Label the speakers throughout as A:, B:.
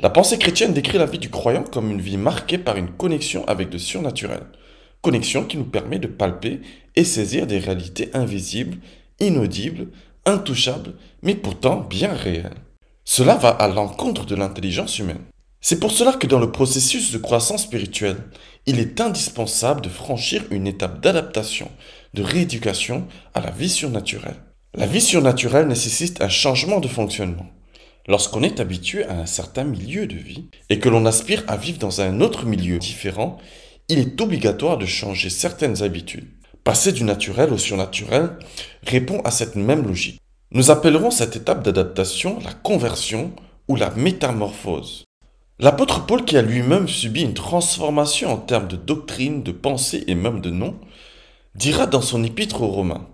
A: La pensée chrétienne décrit la vie du croyant comme une vie marquée par une connexion avec le surnaturel, connexion qui nous permet de palper et saisir des réalités invisibles, inaudibles, intouchables, mais pourtant bien réelles. Cela va à l'encontre de l'intelligence humaine. C'est pour cela que dans le processus de croissance spirituelle, il est indispensable de franchir une étape d'adaptation, de rééducation à la vie surnaturelle. La vie surnaturelle nécessite un changement de fonctionnement. Lorsqu'on est habitué à un certain milieu de vie et que l'on aspire à vivre dans un autre milieu différent, il est obligatoire de changer certaines habitudes. Passer du naturel au surnaturel répond à cette même logique. Nous appellerons cette étape d'adaptation la conversion ou la métamorphose. L'apôtre Paul, qui a lui-même subi une transformation en termes de doctrine, de pensée et même de nom, dira dans son épître aux Romains: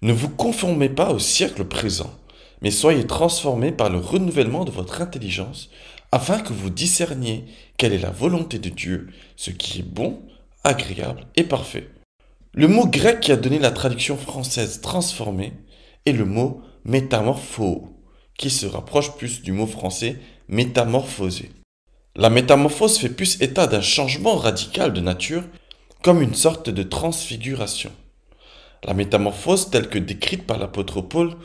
A: Ne vous conformez pas au siècle présent, mais soyez transformés par le renouvellement de votre intelligence, afin que vous discerniez quelle est la volonté de Dieu, ce qui est bon, agréable et parfait. Le mot grec qui a donné la traduction française transformé est le mot métamorpho, qui se rapproche plus du mot français métamorphoser. La métamorphose fait plus état d'un changement radical de nature, comme une sorte de transfiguration. La métamorphose, telle que décrite par l'apôtre Paul,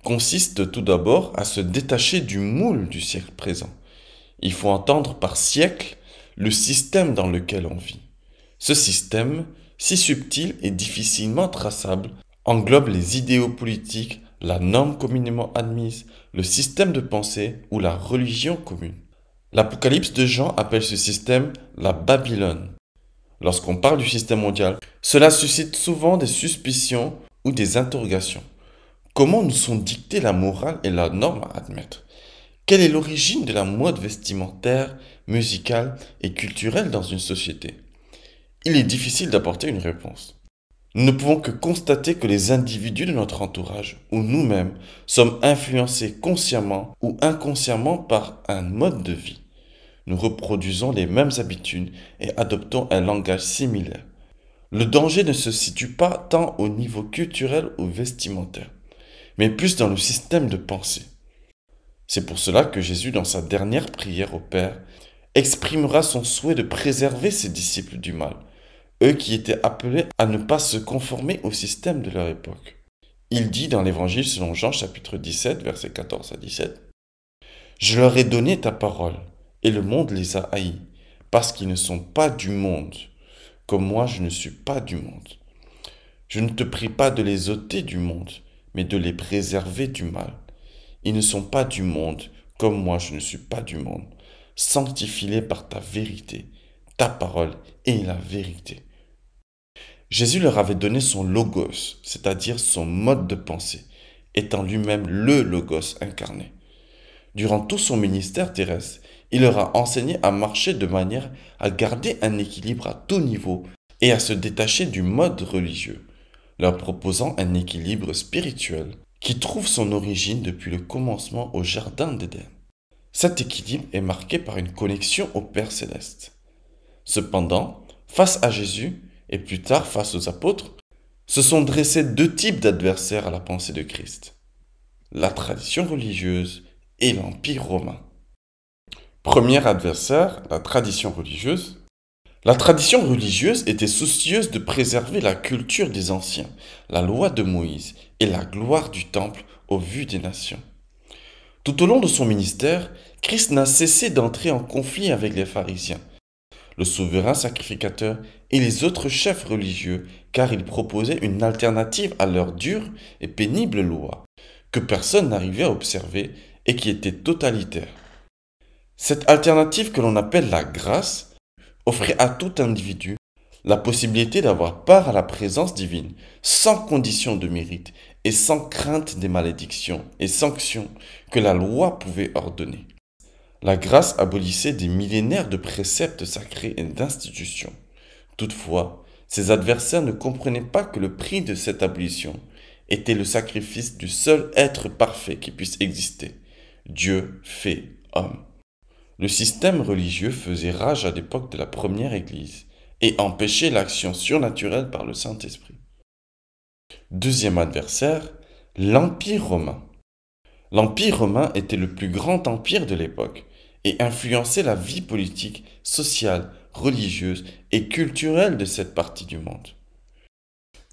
A: consiste tout d'abord à se détacher du moule du siècle présent. Il faut entendre par siècle le système dans lequel on vit. Ce système, si subtil et difficilement traçable, englobe les idéaux politiques, la norme communément admise, le système de pensée ou la religion commune. L'Apocalypse de Jean appelle ce système la Babylone. Lorsqu'on parle du système mondial, cela suscite souvent des suspicions ou des interrogations. Comment nous sont dictées la morale et la norme à admettre? Quelle est l'origine de la mode vestimentaire, musicale et culturelle dans une société? Il est difficile d'apporter une réponse. Nous ne pouvons que constater que les individus de notre entourage ou nous-mêmes sommes influencés consciemment ou inconsciemment par un mode de vie. Nous reproduisons les mêmes habitudes et adoptons un langage similaire. Le danger ne se situe pas tant au niveau culturel ou vestimentaire, mais plus dans le système de pensée. C'est pour cela que Jésus, dans sa dernière prière au Père, exprimera son souhait de préserver ses disciples du mal, eux qui étaient appelés à ne pas se conformer au système de leur époque. Il dit dans l'Évangile selon Jean chapitre 17, versets 14 à 17, « Je leur ai donné ta parole, et le monde les a haïs, parce qu'ils ne sont pas du monde, comme moi je ne suis pas du monde. Je ne te prie pas de les ôter du monde, mais de les préserver du mal. Ils ne sont pas du monde, comme moi je ne suis pas du monde. Sanctifie-les par ta vérité. Ta parole est la vérité. » Jésus leur avait donné son logos, c'est-à-dire son mode de pensée, étant lui-même le logos incarné. Durant tout son ministère terrestre, il leur a enseigné à marcher de manière à garder un équilibre à tout niveau et à se détacher du mode religieux, leur proposant un équilibre spirituel qui trouve son origine depuis le commencement au Jardin d'Éden. Cet équilibre est marqué par une connexion au Père céleste. Cependant, face à Jésus, et plus tard face aux apôtres, se sont dressés deux types d'adversaires à la pensée de Christ: la tradition religieuse et l'Empire romain. Premier adversaire, la tradition religieuse. La tradition religieuse était soucieuse de préserver la culture des anciens, la loi de Moïse et la gloire du temple aux vues des nations. Tout au long de son ministère, Christ n'a cessé d'entrer en conflit avec les pharisiens, le souverain sacrificateur et les autres chefs religieux, car il proposait une alternative à leur dure et pénible loi, que personne n'arrivait à observer et qui était totalitaire. Cette alternative que l'on appelle la grâce offrait à tout individu la possibilité d'avoir part à la présence divine, sans condition de mérite et sans crainte des malédictions et sanctions que la loi pouvait ordonner. La grâce abolissait des millénaires de préceptes sacrés et d'institutions. Toutefois, ses adversaires ne comprenaient pas que le prix de cette abolition était le sacrifice du seul être parfait qui puisse exister, Dieu fait homme. Le système religieux faisait rage à l'époque de la première Église et empêchait l'action surnaturelle par le Saint-Esprit. Deuxième adversaire, l'Empire romain. L'Empire romain était le plus grand empire de l'époque et influencer la vie politique, sociale, religieuse et culturelle de cette partie du monde.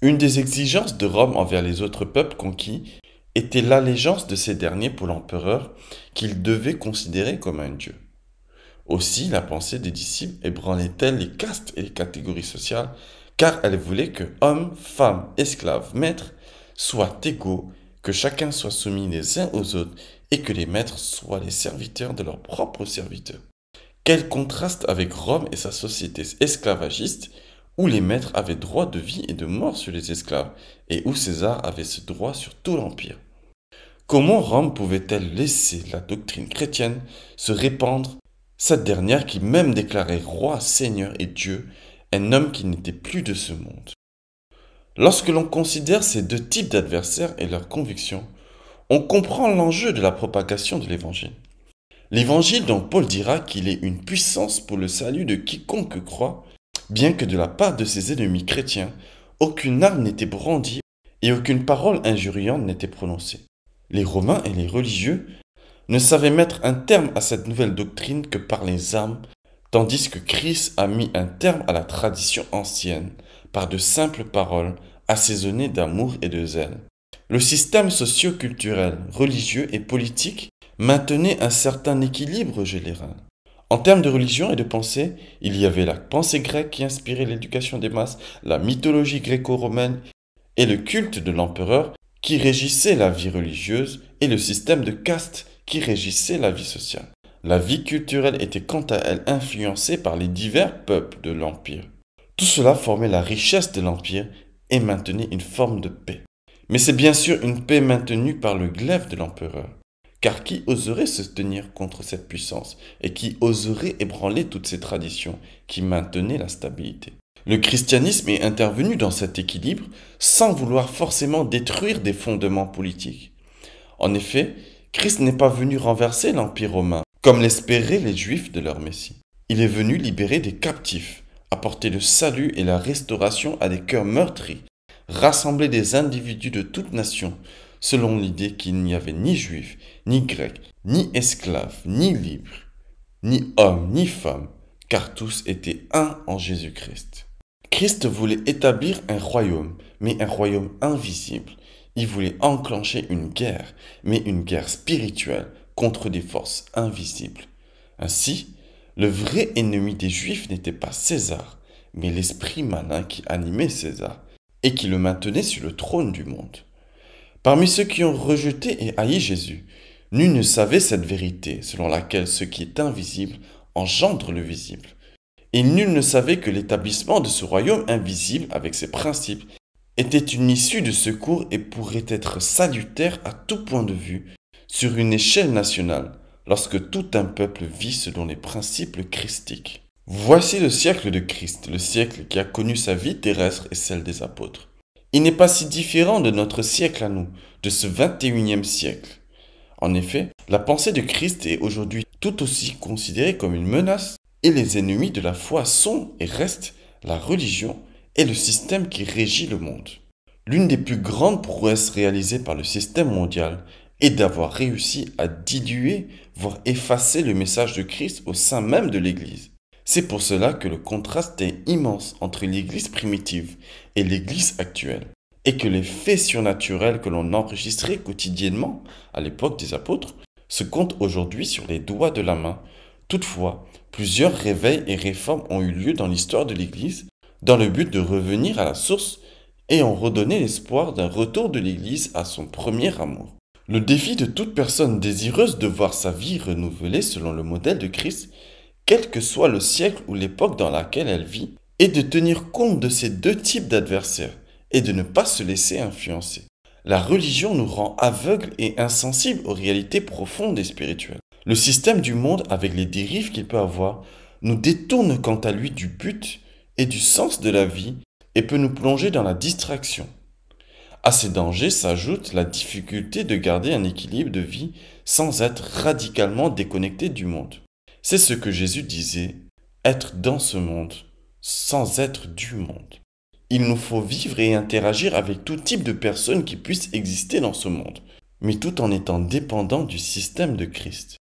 A: Une des exigences de Rome envers les autres peuples conquis était l'allégeance de ces derniers pour l'empereur qu'ils devaient considérer comme un dieu. Aussi, la pensée des disciples ébranlait-elle les castes et les catégories sociales, car elle voulait que hommes, femmes, esclaves, maîtres soient égaux, que chacun soit soumis les uns aux autres et que les maîtres soient les serviteurs de leurs propres serviteurs. Quel contraste avec Rome et sa société esclavagiste, où les maîtres avaient droit de vie et de mort sur les esclaves, et où César avait ce droit sur tout l'Empire. Comment Rome pouvait-elle laisser la doctrine chrétienne se répandre, cette dernière qui même déclarait roi, seigneur et Dieu, un homme qui n'était plus de ce monde? Lorsque l'on considère ces deux types d'adversaires et leurs convictions, on comprend l'enjeu de la propagation de l'Évangile. L'Évangile dont Paul dira qu'il est une puissance pour le salut de quiconque croit, bien que de la part de ses ennemis chrétiens, aucune arme n'était brandie et aucune parole injuriante n'était prononcée. Les Romains et les religieux ne savaient mettre un terme à cette nouvelle doctrine que par les armes, tandis que Christ a mis un terme à la tradition ancienne par de simples paroles assaisonnées d'amour et de zèle. Le système socio-culturel, religieux et politique maintenait un certain équilibre général. En termes de religion et de pensée, il y avait la pensée grecque qui inspirait l'éducation des masses, la mythologie gréco-romaine et le culte de l'empereur qui régissait la vie religieuse et le système de caste qui régissait la vie sociale. La vie culturelle était quant à elle influencée par les divers peuples de l'Empire. Tout cela formait la richesse de l'Empire et maintenait une forme de paix. Mais c'est bien sûr une paix maintenue par le glaive de l'empereur. Car qui oserait se tenir contre cette puissance et qui oserait ébranler toutes ces traditions qui maintenaient la stabilité? Le christianisme est intervenu dans cet équilibre sans vouloir forcément détruire des fondements politiques. En effet, Christ n'est pas venu renverser l'Empire romain, comme l'espéraient les Juifs de leur Messie. Il est venu libérer des captifs, apporter le salut et la restauration à des cœurs meurtris, rassembler des individus de toutes nations, selon l'idée qu'il n'y avait ni juifs, ni grecs, ni esclaves, ni libres, ni hommes, ni femmes, car tous étaient un en Jésus-Christ. Christ voulait établir un royaume, mais un royaume invisible. Il voulait enclencher une guerre, mais une guerre spirituelle contre des forces invisibles. Ainsi, le vrai ennemi des Juifs n'était pas César, mais l'esprit malin qui animait César et qui le maintenait sur le trône du monde. Parmi ceux qui ont rejeté et haï Jésus, nul ne savait cette vérité selon laquelle ce qui est invisible engendre le visible. Et nul ne savait que l'établissement de ce royaume invisible avec ses principes était une issue de secours et pourrait être salutaire à tout point de vue sur une échelle nationale lorsque tout un peuple vit selon les principes christiques. Voici le siècle de Christ, le siècle qui a connu sa vie terrestre et celle des apôtres. Il n'est pas si différent de notre siècle à nous, de ce 21e siècle. En effet, la pensée de Christ est aujourd'hui tout aussi considérée comme une menace et les ennemis de la foi sont et restent la religion et le système qui régit le monde. L'une des plus grandes prouesses réalisées par le système mondial est d'avoir réussi à diluer, voire effacer le message de Christ au sein même de l'Église. C'est pour cela que le contraste est immense entre l'Église primitive et l'Église actuelle, et que les faits surnaturels que l'on enregistrait quotidiennement à l'époque des apôtres se comptent aujourd'hui sur les doigts de la main. Toutefois, plusieurs réveils et réformes ont eu lieu dans l'histoire de l'Église dans le but de revenir à la source et ont redonné l'espoir d'un retour de l'Église à son premier amour. Le défi de toute personne désireuse de voir sa vie renouvelée selon le modèle de Christ, quel que soit le siècle ou l'époque dans laquelle elle vit, est de tenir compte de ces deux types d'adversaires et de ne pas se laisser influencer. La religion nous rend aveugles et insensibles aux réalités profondes et spirituelles. Le système du monde, avec les dérives qu'il peut avoir, nous détourne quant à lui du but et du sens de la vie et peut nous plonger dans la distraction. À ces dangers s'ajoute la difficulté de garder un équilibre de vie sans être radicalement déconnecté du monde. C'est ce que Jésus disait, être dans ce monde sans être du monde. Il nous faut vivre et interagir avec tout type de personnes qui puissent exister dans ce monde, mais tout en étant dépendants du système de Christ.